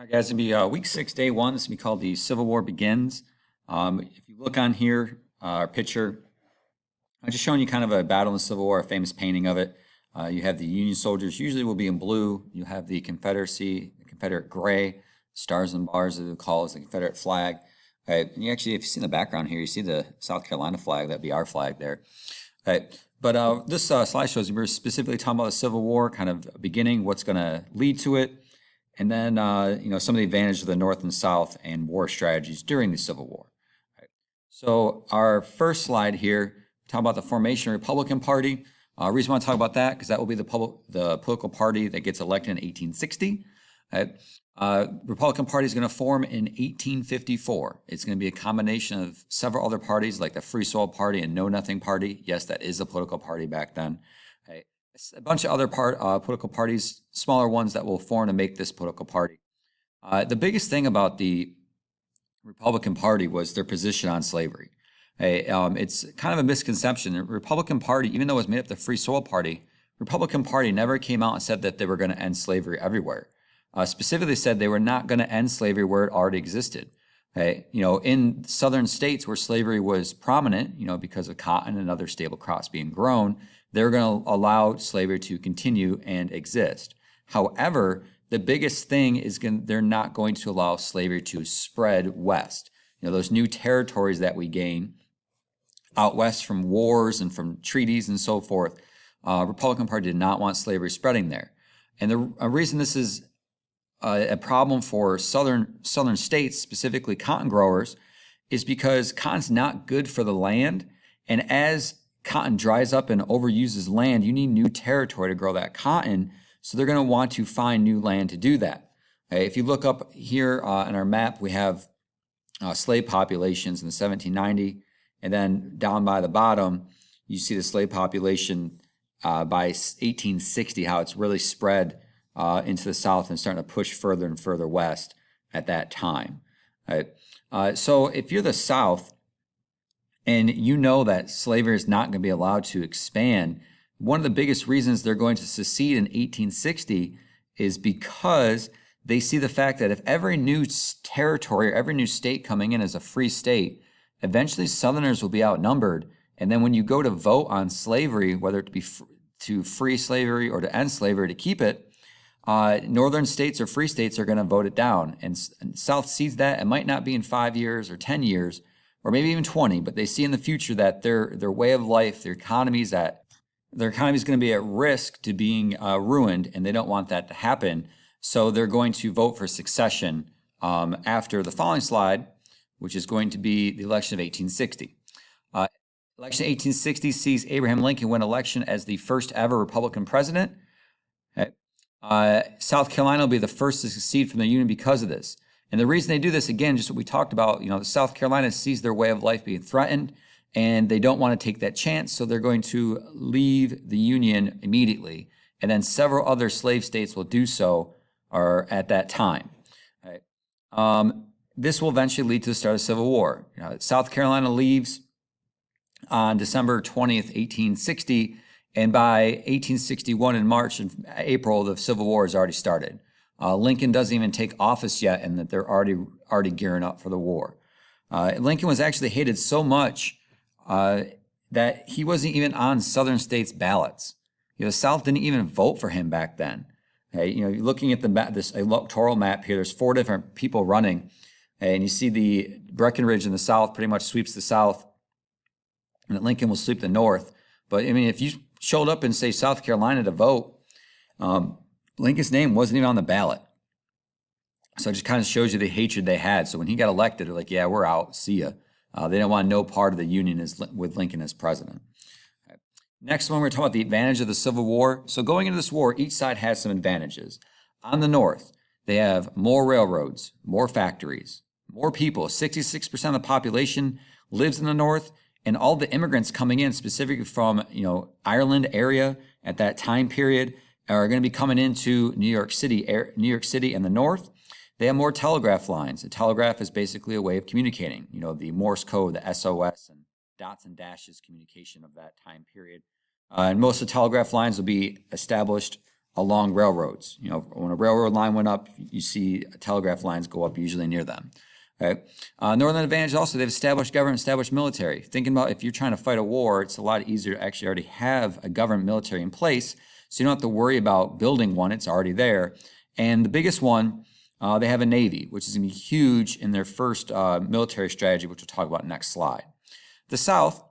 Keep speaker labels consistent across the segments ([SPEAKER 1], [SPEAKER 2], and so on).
[SPEAKER 1] All right, guys, it'll be week 6, day 1. This will be called The Civil War Begins. If you look on here, our picture, I'm just showing you kind of a battle in the Civil War, a famous painting of it. You have the Union soldiers, usually will be in blue. You have the Confederacy, the Confederate gray, stars and bars, as they call it, the Confederate flag. Okay, and you actually, if you see in the background here, you see the South Carolina flag, that'd be our flag there. Okay, but this slide shows you we're specifically talking about the Civil War, kind of beginning, what's going to lead to it, and then some of the advantages of the North and South and war strategies during the Civil War. Right. So our first slide here, talk about the formation of the Republican Party. Reason I want to talk about that because that will be the political party that gets elected in 1860. Right. Republican Party is going to form in 1854. It's going to be a combination of several other parties like the Free Soil Party and Know Nothing Party. Yes, that is a political party back then. Right. A bunch of other political parties, smaller ones that will form to make this political party. The biggest thing about the Republican Party was their position on slavery. It's kind of a misconception. The Republican Party, even though it was made up of the Free Soil Party, Republican Party never came out and said that they were going to end slavery everywhere. Specifically said they were not going to end slavery where it already existed. In southern states where slavery was prominent, because of cotton and other staple crops being grown, they're going to allow slavery to continue and exist. However, the biggest thing is they're not going to allow slavery to spread west. Those new territories that we gain out west from wars and from treaties and so forth, Republican Party did not want slavery spreading there. And the reason this is a problem for southern states, specifically cotton growers, is because cotton's not good for the land. And as cotton dries up and overuses land, you need new territory to grow that cotton. So they're going to want to find new land to do that. Okay, if you look up here on our map, we have slave populations in the 1790, and then down by the bottom, you see the slave population by 1860, how it's really spread into the South and starting to push further and further west at that time. Right? So if you're the South and you know that slavery is not going to be allowed to expand, one of the biggest reasons they're going to secede in 1860 is because they see the fact that if every new territory or every new state coming in is a free state, eventually Southerners will be outnumbered. And then when you go to vote on slavery, whether it be to free slavery or to end slavery to keep it, northern states or free states are going to vote it down. And South sees that. It might not be in 5 years or 10 years or maybe even 20, but they see in the future that their way of life, their economy is going to be at risk to being ruined, and they don't want that to happen. So they're going to vote for secession after the following slide, which is going to be the election of 1860. Election of 1860 sees Abraham Lincoln win election as the first ever Republican president. South Carolina will be the first to secede from the Union because of this. And the reason they do this, again, just what we talked about, the South Carolina sees their way of life being threatened, and they don't want to take that chance, so they're going to leave the Union immediately. And then several other slave states will do so at that time. Right? This will eventually lead to the start of the Civil War. South Carolina leaves on December 20th, 1860, and by 1861 in March and April, the Civil War has already started. Lincoln doesn't even take office yet, and that they're already gearing up for the war. Lincoln was actually hated so much that he wasn't even on Southern states' ballots. The South didn't even vote for him back then. You're looking at this electoral map here. There's 4 different people running, and you see the Breckinridge in the South pretty much sweeps the South, and that Lincoln will sweep the North. But if you showed up in, say, South Carolina to vote, Lincoln's name wasn't even on the ballot. So it just kind of shows you the hatred they had. So when he got elected, they're like, yeah, we're out. See ya. They didn't want no part of the Union with Lincoln as president. Okay. Next one, we're talking about the advantage of the Civil War. So going into this war, each side has some advantages. On the North, they have more railroads, more factories, more people. 66% of the population lives in the North, and all the immigrants coming in, specifically from Ireland area at that time period, are going to be coming into New York City and the North. They have more telegraph lines. A telegraph is basically a way of communicating, the Morse code, the SOS, and dots and dashes communication of that time period. And most of the telegraph lines will be established along railroads. You know, when a railroad line went up, you see telegraph lines go up usually near them. Okay. Northern advantage also, they've established government, established military. Thinking about if you're trying to fight a war, it's a lot easier to actually already have a government military in place, so you don't have to worry about building one, it's already there. And the biggest one, they have a Navy, which is going to be huge in their first military strategy, which we'll talk about next slide. The South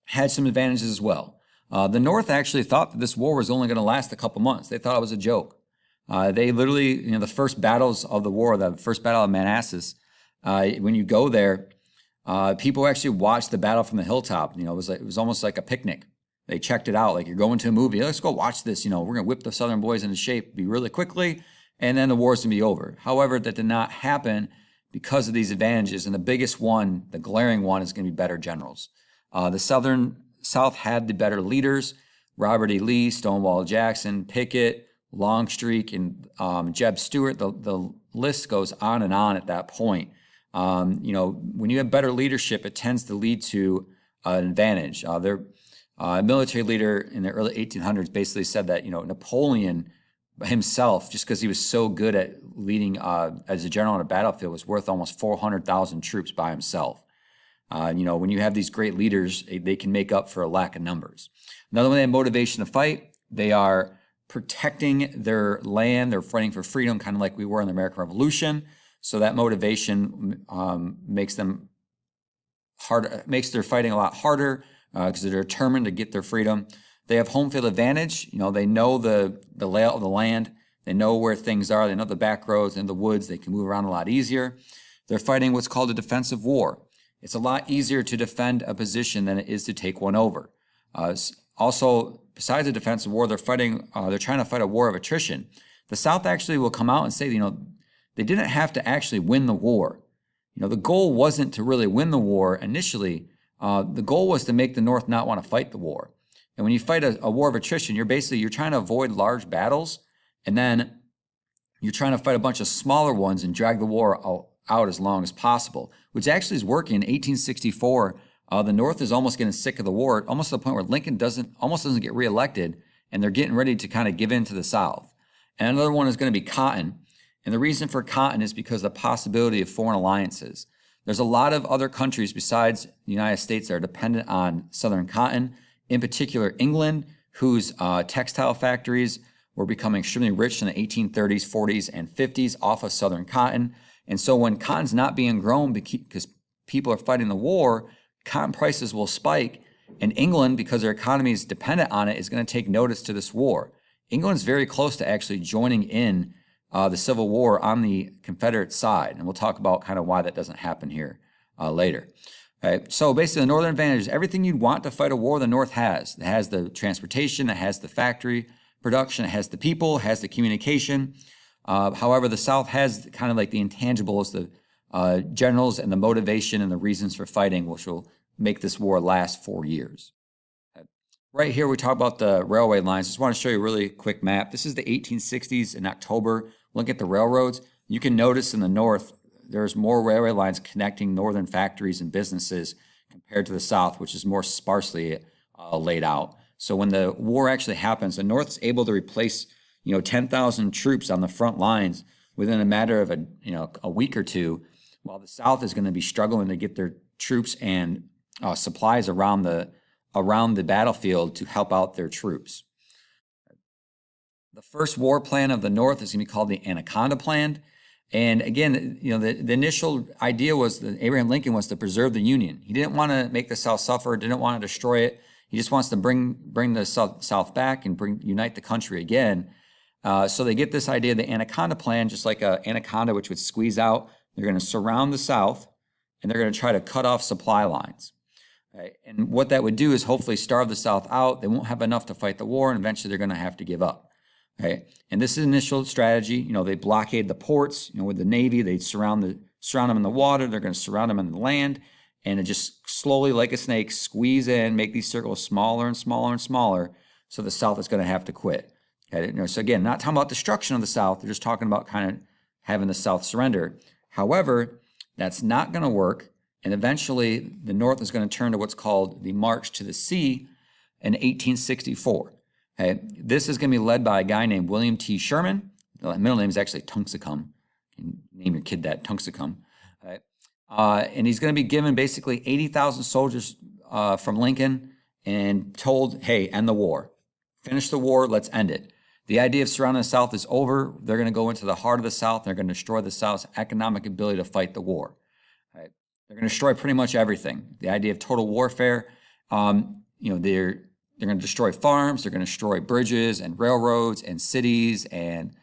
[SPEAKER 1] had some advantages as well. The North actually thought that this war was only going to last a couple months. They thought it was a joke. They literally, you know, the first battles of the war, the first battle of Manassas, when you go there, people actually watched the battle from the hilltop. You know, it was almost like a picnic. They checked it out, like you're going to a movie. Let's go watch this. You know, we're going to whip the Southern boys into shape, be really quickly, and then the war's going to be over. However, that did not happen because of these advantages. And the biggest one, the glaring one, is going to be better generals. The South had the better leaders: Robert E. Lee, Stonewall Jackson, Pickett, Longstreet, and Jeb Stuart. The list goes on and on at that point. You know, when you have better leadership, it tends to lead to an advantage. Their military leader in the early 1800s basically said that, you know, Napoleon himself, just because he was so good at leading as a general on a battlefield, was worth almost 400,000 troops by himself. You know, when you have these great leaders, they can make up for a lack of numbers. Another one, they have motivation to fight. They are protecting their land. They're fighting for freedom, kind of like we were in the American Revolution. So that motivation makes them harder, makes their fighting a lot harder because they're determined to get their freedom. They have home field advantage. You know, they know the layout of the land. They know where things are. They know the back roads and the woods. They can move around a lot easier. They're fighting what's called a defensive war. It's a lot easier to defend a position than it is to take one over. Also, besides a defensive war, they're trying to fight a war of attrition. The South actually will come out and say, you know, they didn't have to actually win the war. You know, the goal wasn't to really win the war initially. The goal was to make the North not want to fight the war. And when you fight a war of attrition, you're trying to avoid large battles, and then you're trying to fight a bunch of smaller ones and drag the war out as long as possible, which actually is working. In 1864, the North is almost getting sick of the war, almost to the point where Lincoln almost doesn't get reelected, and they're getting ready to kind of give in to the South. And another one is going to be cotton. And the reason for cotton is because of the possibility of foreign alliances. There's a lot of other countries besides the United States that are dependent on Southern cotton, in particular England, whose textile factories were becoming extremely rich in the 1830s, 40s, and 50s off of Southern cotton. And so when cotton's not being grown because people are fighting the war, cotton prices will spike. And England, because their economy is dependent on it, is going to take notice to this war. England's very close to actually joining in the Civil War on the Confederate side. And we'll talk about kind of why that doesn't happen here later. Right? So basically, the Northern advantage is everything you'd want to fight a war, the North has. It has the transportation, it has the factory production, it has the people, it has the communication. However, the South has kind of like the intangibles, the generals and the motivation and the reasons for fighting, which will make this war last 4 years. Right here, we talk about the railway lines. Just want to show you a really quick map. This is the 1860s in October. Look at the railroads. You can notice in the North, there's more railway lines connecting northern factories and businesses compared to the South, which is more sparsely laid out. So when the war actually happens, the North is able to replace, 10,000 troops on the front lines within a matter of a week or two, while the South is going to be struggling to get their troops and supplies around the battlefield to help out their troops. The first war plan of the North is going to be called the Anaconda Plan. And again, the initial idea was that Abraham Lincoln was to preserve the Union. He didn't want to make the South suffer, didn't want to destroy it. He just wants to bring the South back and unite the country again. So they get this idea of the Anaconda Plan, just like an anaconda which would squeeze out. They're going to surround the South, and they're going to try to cut off supply lines. Right? And what that would do is hopefully starve the South out. They won't have enough to fight the war, and eventually they're going to have to give up. Right? And this is initial strategy. They blockade the ports. With the Navy, they surround them in the water. They're going to surround them in the land, and it just slowly, like a snake, squeeze in, make these circles smaller and smaller and smaller. So the South is going to have to quit. Okay? So again, not talking about destruction of the South. They're just talking about kind of having the South surrender. However, that's not going to work. And eventually, the North is going to turn to what's called the March to the Sea in 1864. Okay, this is going to be led by a guy named William T. Sherman. The middle name is actually Tungsicum. You can name your kid that, Tungsicum. Okay. And he's going to be given basically 80,000 soldiers from Lincoln and told, hey, end the war. Finish the war, let's end it. The idea of surrounding the South is over. They're going to go into the heart of the South. They're going to destroy the South's economic ability to fight the war. Right? They're going to destroy pretty much everything. The idea of total warfare, they're going to destroy farms. They're going to destroy bridges and railroads and cities and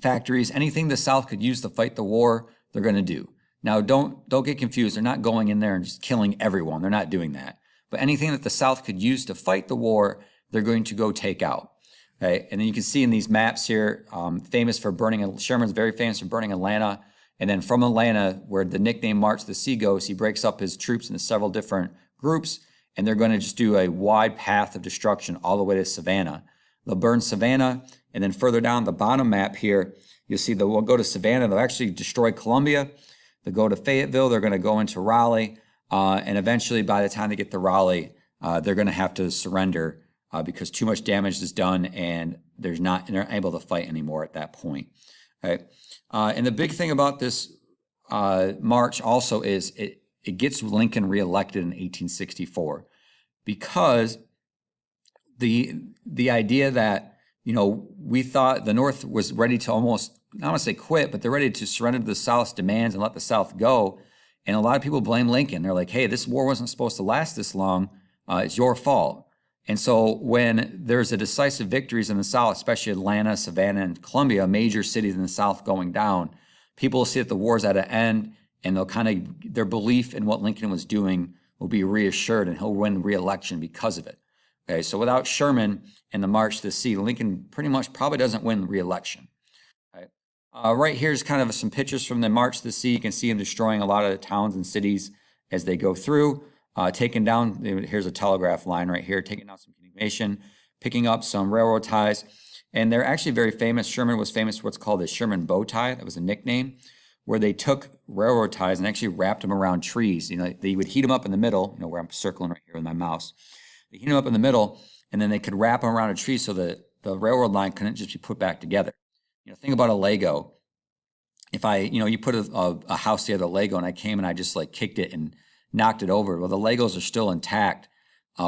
[SPEAKER 1] factories. Anything the South could use to fight the war, they're going to do. Now, don't get confused. They're not going in there and just killing everyone. They're not doing that. But anything that the South could use to fight the war, they're going to go take out. Okay? And then you can see in these maps here, Sherman's very famous for burning Atlanta. And then from Atlanta, where the nickname March of the Sea goes, he breaks up his troops into several different groups, and they're going to just do a wide path of destruction all the way to Savannah. They'll burn Savannah, and then further down the bottom map here, you'll see they'll go to Savannah. They'll actually destroy Columbia. They'll go to Fayetteville. They're going to go into Raleigh. And eventually, by the time they get to Raleigh, they're going to have to surrender because too much damage is done and they're not able to fight anymore at that point. Okay? And the big thing about this march also is it gets Lincoln reelected in 1864 because the idea that, we thought the North was ready to almost, I don't want to say quit, but they're ready to surrender to the South's demands and let the South go. And a lot of people blame Lincoln. They're like, hey, this war wasn't supposed to last this long. It's your fault. And so when there's a decisive victories in the South, especially Atlanta, Savannah, and Columbia, major cities in the South going down, people will see that the war's at an end, and they'll their belief in what Lincoln was doing will be reassured, and he'll win re-election because of it. Okay, so without Sherman and the March to the Sea, Lincoln pretty much probably doesn't win re-election. Right here's kind of some pictures from the March to the Sea. You can see him destroying a lot of the towns and cities as they go through, taking down, here's a telegraph line right here, taking down some communication, picking up some railroad ties. And they're actually very famous. Sherman was famous for what's called the Sherman bow tie. That was a nickname, where they took railroad ties and actually wrapped them around trees. They would heat them up in the middle, where I'm circling right here with my mouse. They heat them up in the middle, and then they could wrap them around a tree so that the railroad line couldn't just be put back together. Think about a Lego. If you put a house together, Lego, and I came and I just kicked it and knocked it over. Well, the Legos are still intact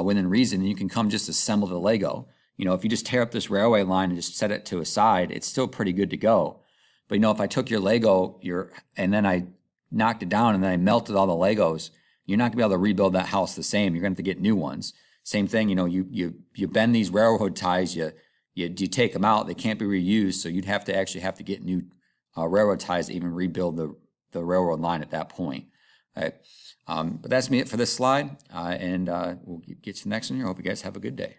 [SPEAKER 1] within reason, and you can come just assemble the Lego. If you just tear up this railway line and just set it to a side, it's still pretty good to go. But if I took your Lego, and then I knocked it down and then I melted all the Legos, you're not gonna be able to rebuild that house the same. You're gonna have to get new ones. Same thing, you bend these railroad ties, you take them out, they can't be reused, so you'd have to get new railroad ties to even rebuild the railroad line at that point. Right? But that's it for this slide, and we'll get to the next one here. I hope you guys have a good day.